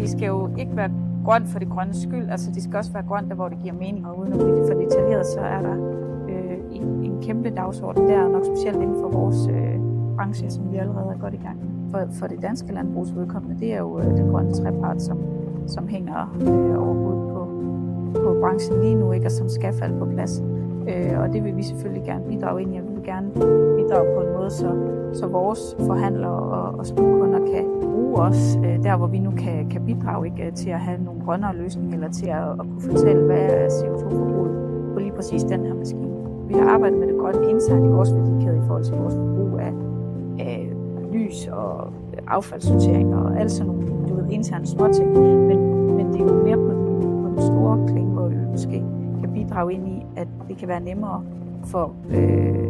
Det skal jo ikke være grønt for det grønne skyld, altså det skal også være grønt der, hvor det giver mening, og uden at blive for detaljeret, så er der en kæmpe dagsorden der, nok specielt inden for vores branche, som vi allerede er godt i gang med. For det danske landbrugs vedkommende, det er jo den grønne trepart, som hænger overhovedet på branchen lige nu, ikke, og som skal falde på plads. Og det vil vi selvfølgelig gerne bidrage ind i, og vi vil gerne bidrage på en måde, så vores forhandlere og slutkunder kan bruge os der, hvor vi nu kan bidrage, ikke, til at have nogle grønnere løsninger, eller til at kunne fortælle, hvad er CO2-forbruget på lige præcis den her maskine. Vi har arbejdet med det grønne internt i vores værdikæde i forhold til vores forbrug af lys og affaldssortering og alt sådan nogle interne småting, men det er jo mere på den store klinge, hvor vi måske kan bidrage ind i, at det kan være nemmere for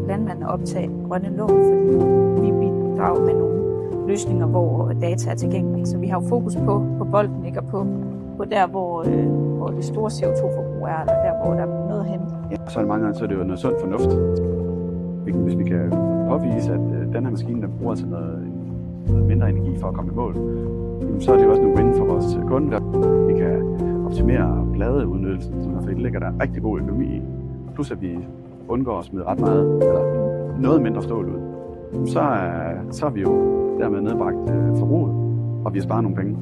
landmænd at optage grønne lån, fordi vi bidrager med nogle løsninger, hvor data er tilgængelige. Så vi har jo fokus på bolden, ikke, og på der, hvor det store CO2-forbrug er, eller der, hvor der er noget hen. Ja, så er det mange gange, så er det jo noget sund fornuft. Hvis vi kan påvise, at den her maskine, der bruger altså noget mindre energi for at komme i mål, så er det jo også nogle win for vores kunder. Vi kan optimere bladeudnyttelsen, for det ligger der rigtig god økonomi i. Plus at vi undgår at smide ret meget, eller noget mindre stål ud. Så har vi jo dermed nedbragt forbruget, og vi har sparet nogle penge.